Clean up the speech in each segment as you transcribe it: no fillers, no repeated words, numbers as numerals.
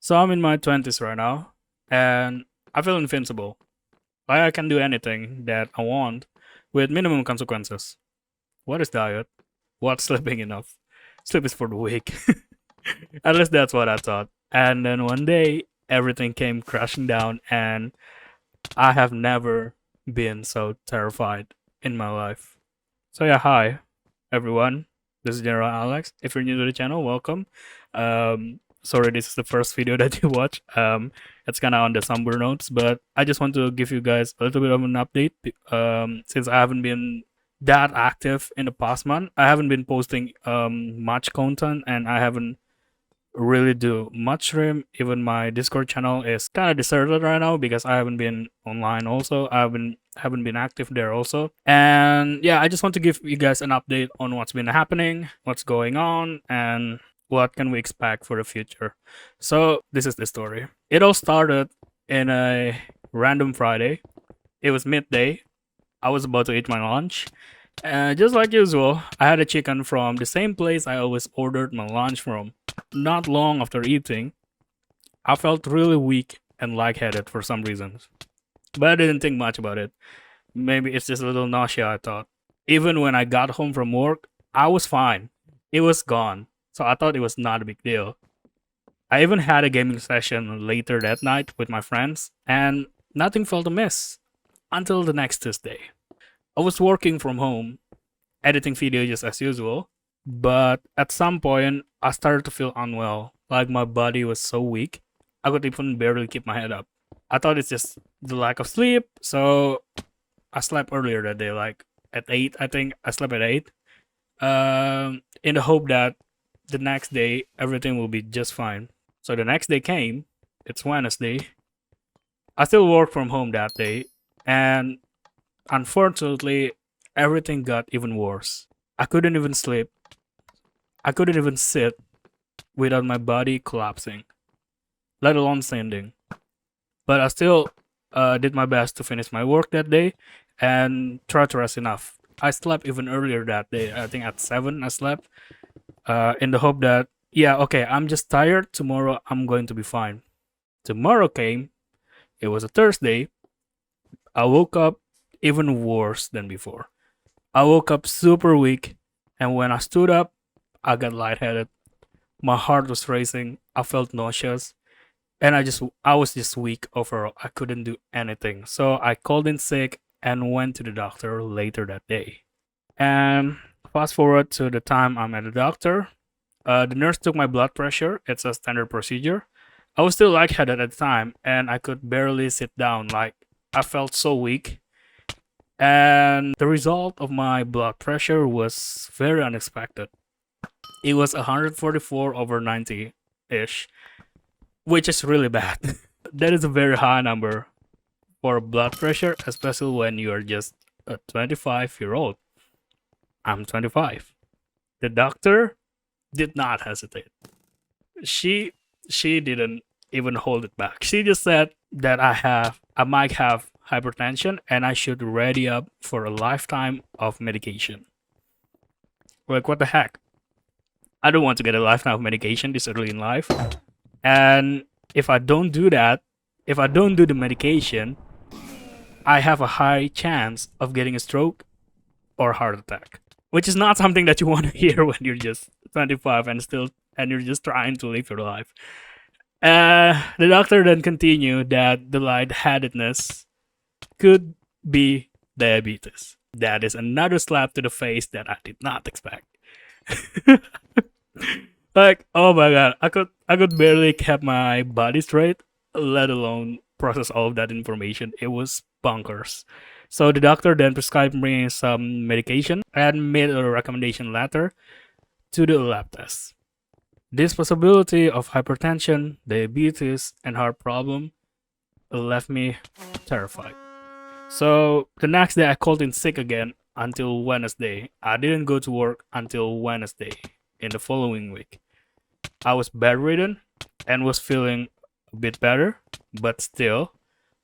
So I'm in my 20s right now, and I feel invincible. Like I can do anything that I want with minimum consequences. What is diet? What's sleeping enough? Sleep is for the weak. At least that's what I thought. And then one day, everything came crashing down, and I have never been so terrified in my life. So yeah, hi everyone. This is General Alex. If you're new to the channel, welcome. Sorry, this is the first video that you watch. It's kind of on the somber notes, but I just want to give you guys a little bit of an update. Since I haven't been that active in the past month, I haven't been posting much content, and I haven't really do much stream. Even my Discord channel is kind of deserted right now because I haven't been online. Also, I haven't been active there also. And yeah, I just want to give you guys an update on what's been happening, what's going on, and what can we expect for the future. So this is the story. It all started in a random Friday. It was midday. I was about to eat my lunch. Just like usual, I had a chicken from the same place I always ordered my lunch from. Not long after eating, I felt really weak and lightheaded for some reasons. But I didn't think much about it. Maybe it's just a little nausea, I thought. Even when I got home from work, I was fine. It was gone. So I thought it was not a big deal. I even had a gaming session later that night with my friends, and nothing felt amiss until the next Tuesday. I was working from home, editing video just as usual, but at some point, I started to feel unwell. Like my body was so weak, I could even barely keep my head up. I thought it's just the lack of sleep, so I slept earlier that day, like at 8, I think. I slept at 8, in the hope that the next day everything will be just fine. So the next day came, it's Wednesday. I still work from home that day, and unfortunately, everything got even worse. I couldn't even sleep. I couldn't even sit without my body collapsing, let alone standing. But I still did my best to finish my work that day and try to rest enough. I slept even earlier that day. I think at 7 I slept, in the hope that, yeah, okay, I'm just tired. Tomorrow I'm going to be fine. Tomorrow came. It was a Thursday. I woke up even worse than before. I woke up super weak, and when I stood up, I got lightheaded. My heart was racing. I felt nauseous, and I was just weak overall. I couldn't do anything. So I called in sick and went to the doctor later that day. And fast forward to the time I'm at the doctor. The nurse took my blood pressure. It's a standard procedure. I was still lightheaded at the time, and I could barely sit down. Like, I felt so weak. And the result of my blood pressure was very unexpected. It was 144 over 90 ish, which is really bad. That is a very high number for blood pressure, especially when you are just a 25-year-old. I'm 25. The doctor did not hesitate. She she didn't even hold it back. She just said that I might have hypertension and I should ready up for a lifetime of medication. Like, what the heck? I don't want to get a lifetime of medication this early in life. And if I don't do that, if I don't do the medication, I have a high chance of getting a stroke or heart attack, which is not something that you want to hear when you're just 25 and you're just trying to live your life. The doctor then continued that the lightheadedness could be diabetes. That is another slap to the face that I did not expect. Like, oh my god, I could barely keep my body straight, let alone process all of that information. It was bonkers. So the doctor then prescribed me some medication and made a recommendation letter to the lab test. This possibility of hypertension, diabetes, and heart problem left me terrified. So the next day I called in sick again until Wednesday. I didn't go to work until Wednesday in the following week. I was bedridden and was feeling a bit better, but still,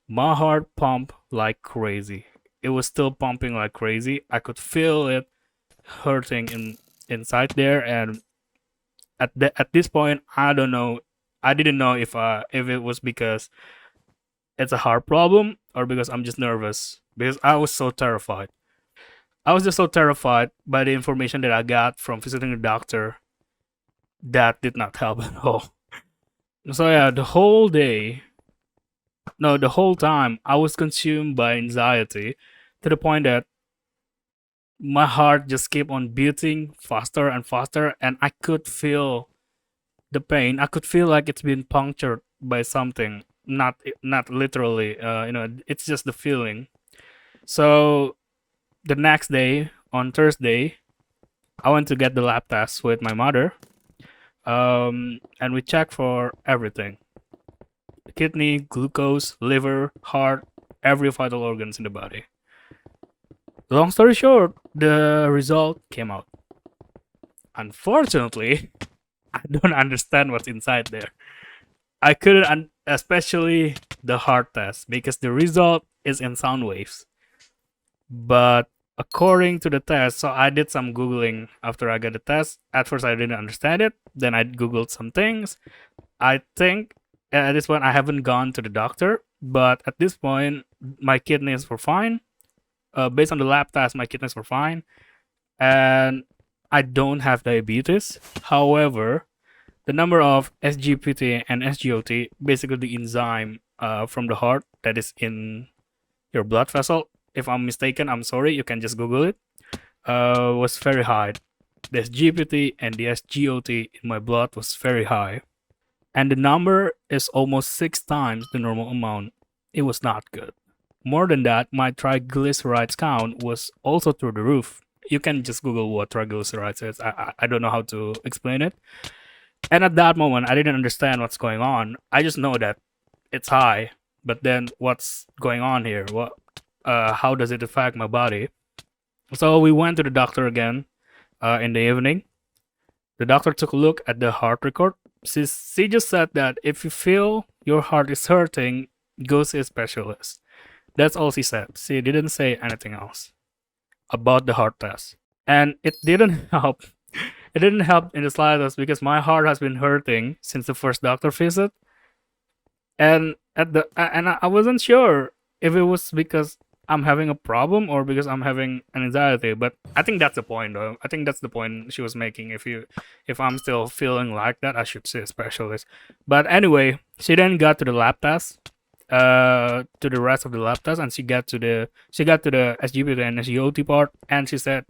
my heart pumped like crazy. It was still pumping like crazy. I could feel it inside there, and at this point, I don't know. I didn't know if it was because it's a heart problem or because I'm just nervous because I was so terrified. I was just so terrified by the information that I got from visiting the doctor that did not help at all. So yeah, the whole day, no, the whole time I was consumed by anxiety to the point that my heart just kept on beating faster and faster, and I could feel the pain. I could feel like it's been punctured by something, not literally. It's just the feeling. So the next day, on Thursday, I went to get the lab test with my mother, and we checked for everything: kidney, glucose, liver, heart, every vital organs in the body. Long story short, the result came out. Unfortunately, I don't understand what's inside there. I couldn't, especially the heart test, because the result is in sound waves. But according to the test, so I did some Googling after I got the test. At first, I didn't understand it. Then I Googled some things. I think at this point, I haven't gone to the doctor, but at this point, my kidneys were fine. Based on the lab test, my kidneys were fine. And I don't have diabetes. However, the number of SGPT and SGOT, basically the enzyme from the heart that is in your blood vessel. If I'm mistaken, I'm sorry. You can just Google it. Was very high. The SGPT and the SGOT in my blood was very high, and the number is almost 6 times the normal amount. It was not good. More than that, my triglycerides count was also through the roof. You can just Google what triglycerides is. I don't know how to explain it. And at that moment, I didn't understand what's going on. I just know that it's high, but then what's going on here? How does it affect my body? So we went to the doctor again in the evening. The doctor took a look at the heart record. She just said that if you feel your heart is hurting, go see a specialist. That's all she said. She didn't say anything else about the heart test. And it didn't help. It didn't help in the slightest because my heart has been hurting since the first doctor visit. And I wasn't sure if it was because I'm having a problem or because I'm having an anxiety. But I think that's the point, though. I think that's the point she was making. If I'm still feeling like that, I should see a specialist. But anyway, she then got to the lab test, to the rest of the lab test, and she got to the SGPT and SGOT part, and she said,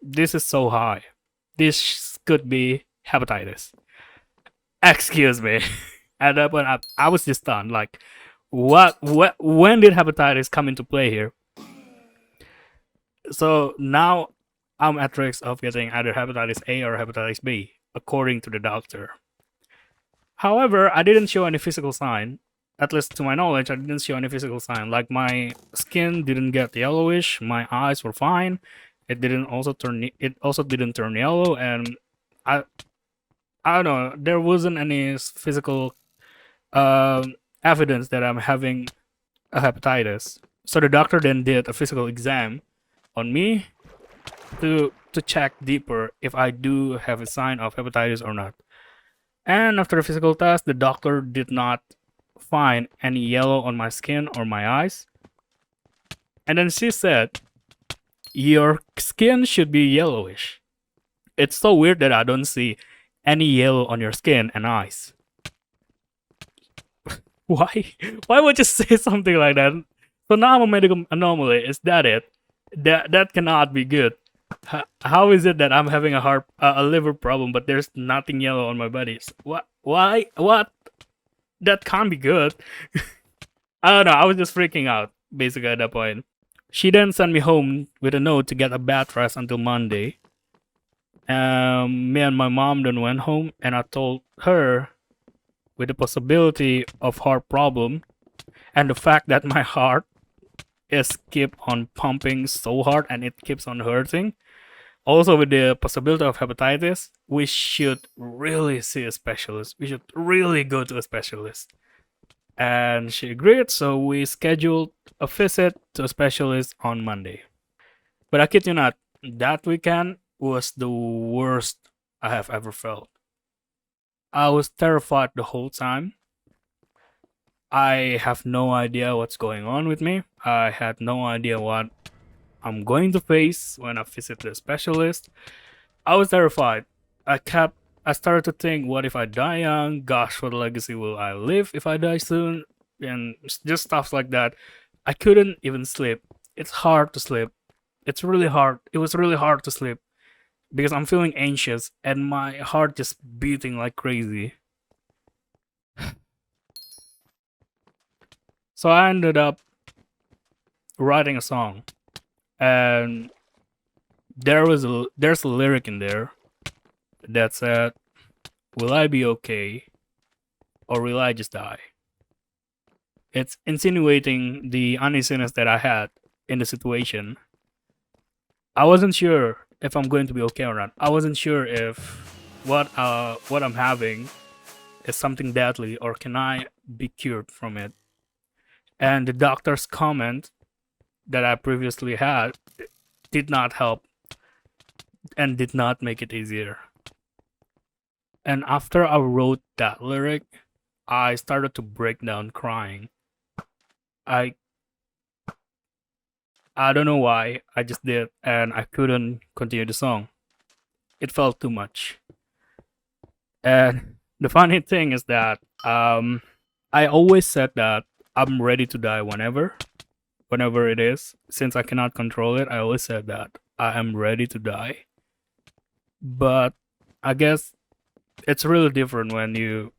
this is so high. This could be hepatitis. Excuse me. At that point, I was just stunned. Like, what? When did hepatitis come into play here? So now I'm at risk of getting either hepatitis A or hepatitis B, according to the doctor. However, I didn't show any physical sign. At least to my knowledge, I didn't show any physical sign. Like my skin didn't get yellowish. My eyes were fine. It also didn't turn yellow, and I I don't know. There wasn't any physical evidence that I'm having a hepatitis. So the doctor then did a physical exam on me to check deeper if I do have a sign of hepatitis or not. And after the physical test, the doctor did not find any yellow on my skin or my eyes. And then she said, your skin should be yellowish. It's so weird that I don't see any yellow on your skin and eyes. Why? Why would you say something like that? So now I'm a medical anomaly. Is that it? That cannot be good. How is it that I'm having a liver problem, but there's nothing yellow on my body? What? Why? What? That can't be good. I don't know. I was just freaking out basically at that point. She then sent me home with a note to get a bed rest until Monday. Me and my mom then went home, and I told her with the possibility of heart problem and the fact that my heart is keep on pumping so hard and it keeps on hurting. Also with the possibility of hepatitis, we should really see a specialist. We should really go to a specialist. And she agreed, so we scheduled a visit to a specialist on Monday. But I kid you not, that weekend was the worst I have ever felt. I was terrified the whole time. I have no idea what's going on with me. I had no idea what I'm going to face when I visit the specialist. I was terrified. I started to think, what if I die young? Gosh, what legacy will I leave if I die soon? And just stuff like that. I couldn't even sleep. It's hard to sleep. It's really hard. It was really hard to sleep because I'm feeling anxious and my heart just beating like crazy. So I ended up writing a song, and there's a lyric in there that said, "Will I be okay, or will I just die?" It's insinuating the uneasiness that I had in the situation. I wasn't sure if I'm going to be okay or not. I wasn't sure if what I'm having is something deadly or can I be cured from it. And the doctor's comment that I previously had did not help and did not make it easier. And after I wrote that lyric, I started to break down crying. I I don't know why, I just did, and I couldn't continue the song. It felt too much. And the funny thing is that I always said that I'm ready to die whenever it is. Since I cannot control it, I always said that I am ready to die. But I guess it's really different when you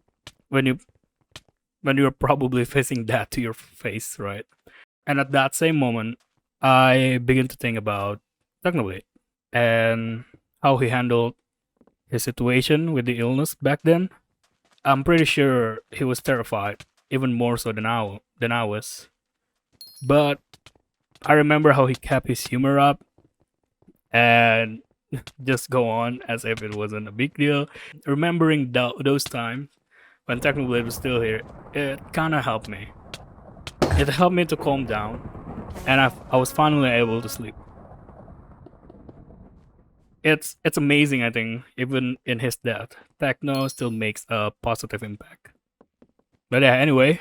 when you're probably facing that to your face, right? And at that same moment, I begin to think about Technoblade and how he handled his situation with the illness back then. I'm pretty sure he was terrified, even more so than I was. But I remember how he kept his humor up and just go on as if it wasn't a big deal. Remembering those times when Technoblade was still here, it kind of helped me. It helped me to calm down, and I was finally able to sleep. It's amazing, I think, even in his death, techno still makes a positive impact. But yeah, anyway,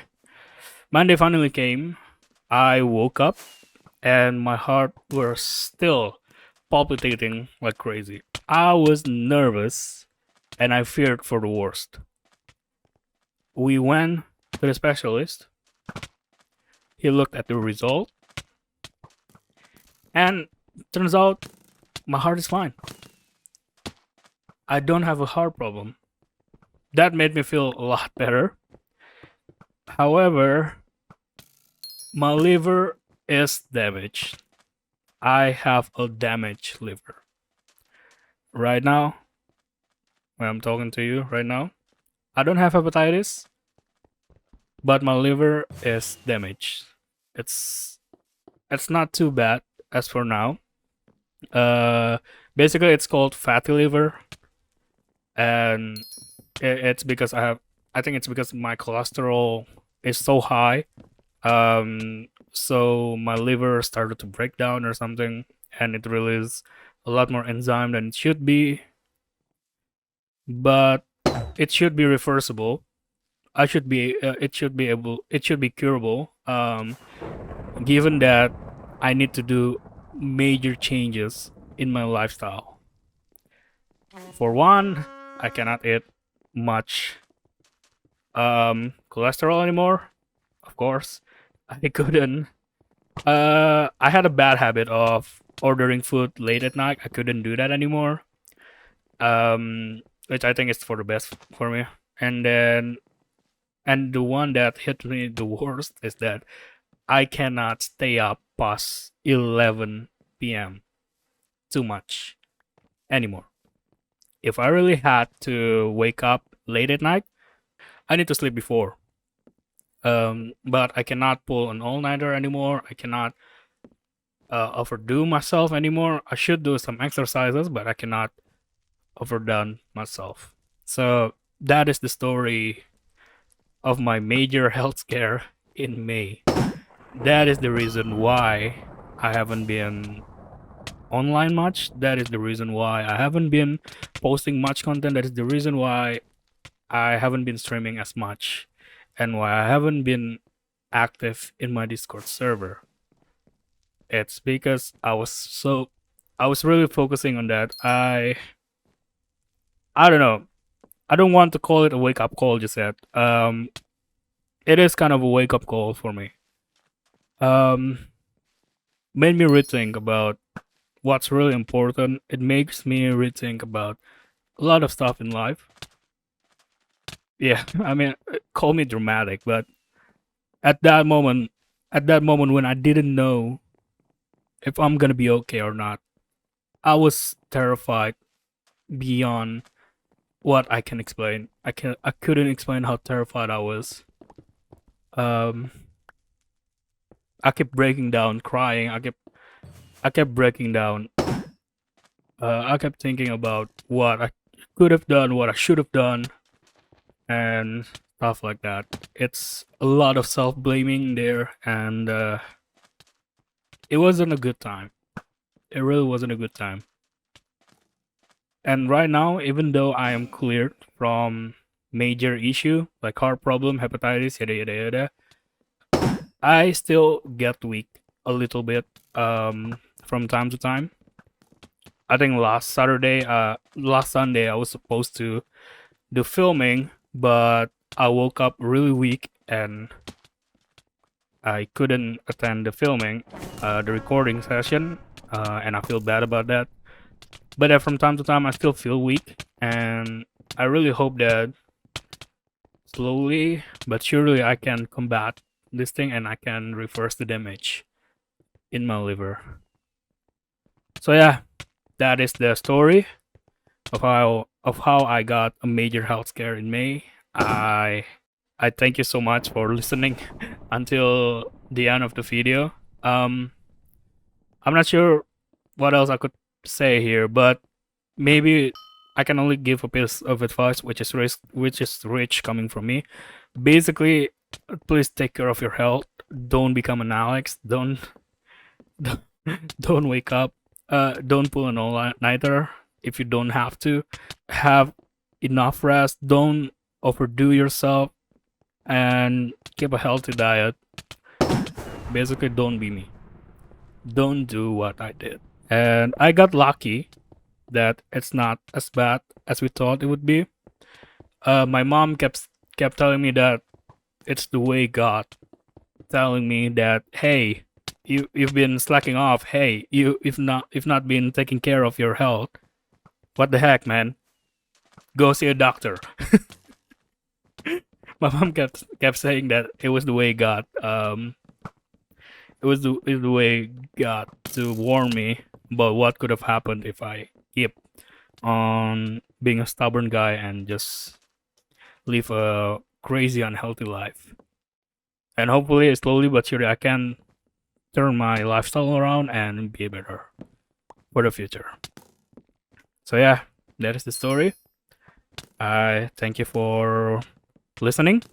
Monday finally came. I woke up and my heart was still palpitating like crazy. I was nervous and I feared for the worst. We went to the specialist. He looked at the result, and turns out my heart is fine. I don't have a heart problem. That made me feel a lot better. However, my liver is damaged. I have a damaged liver. Right now, when I'm talking to you right now, I don't have hepatitis, but my liver is damaged. It's it's not too bad as for now. Uh, Basically, it's called fatty liver, and it's because I think it's because my cholesterol is so high. So my liver started to break down or something, and it releases a lot more enzyme than it should be. But it should be reversible. It should be curable. Given that I need to do major changes in my lifestyle. For one, I cannot eat much cholesterol anymore. Of course, I couldn't. I had a bad habit of ordering food late at night. I couldn't do that anymore. Which I think is for the best for me. And the one that hit me the worst is that I cannot stay up past 11 p.m. too much anymore. If I really had to wake up late at night, I need to sleep before. But I cannot pull an all-nighter anymore. I cannot overdo myself anymore. I should do some exercises, but I cannot overdone myself. So that is the story of my major health scare in May. That is the reason why I haven't been online much. That is the reason why I haven't been posting much content. That is the reason why I haven't been streaming as much and why I haven't been active in my Discord server. It's because I was really focusing on that. I don't know. I don't want to call it a wake up call just yet. It is kind of a wake up call for me. Made me rethink about what's really important. It makes me rethink about a lot of stuff in life. Yeah, I mean, call me dramatic, but at that moment, when I didn't know if I'm gonna be okay or not, I was terrified beyond what I can explain. I couldn't explain how terrified I was. Um, I kept breaking down, crying. I kept breaking down. I kept thinking about what I could have done, what I should have done, and stuff like that. It's a lot of self blaming there, and it wasn't a good time. It really wasn't a good time. And right now, even though I am cleared from major issue like heart problem, hepatitis, yada yada yada, I still get weak a little bit from time to time. I think last Sunday, I was supposed to do filming, but I woke up really weak and I couldn't attend the filming, the recording session, and I feel bad about that. But from time to time, I still feel weak, and I really hope that slowly but surely I can combat this thing and I can reverse the damage in my liver. So yeah, that is the story of how I got a major health scare in May. I thank you so much for listening until the end of the video. I'm not sure what else I could say here, but maybe I can only give a piece of advice, which is rich coming from me. Basically, please take care of your health. Don't become an Alex. Don't don't wake up. Don't pull an all-nighter if you don't have to. Have enough rest. Don't overdo yourself, and keep a healthy diet. Basically, don't be me. Don't do what I did. And I got lucky that it's not as bad as we thought it would be. My mom kept telling me that it's the way God telling me that, hey, you've been slacking off. Hey, if not been taking care of your health. What the heck, man? Go see a doctor. My mom kept saying that it was the way God it was the way God to warn me about what could have happened if I keep on being a stubborn guy and just live a crazy unhealthy life. And hopefully, slowly but surely, I can turn my lifestyle around and be better for the future. So yeah, that is the story. I thank you for listening,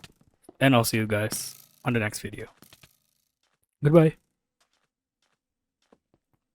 and I'll see you guys on the next video. Goodbye.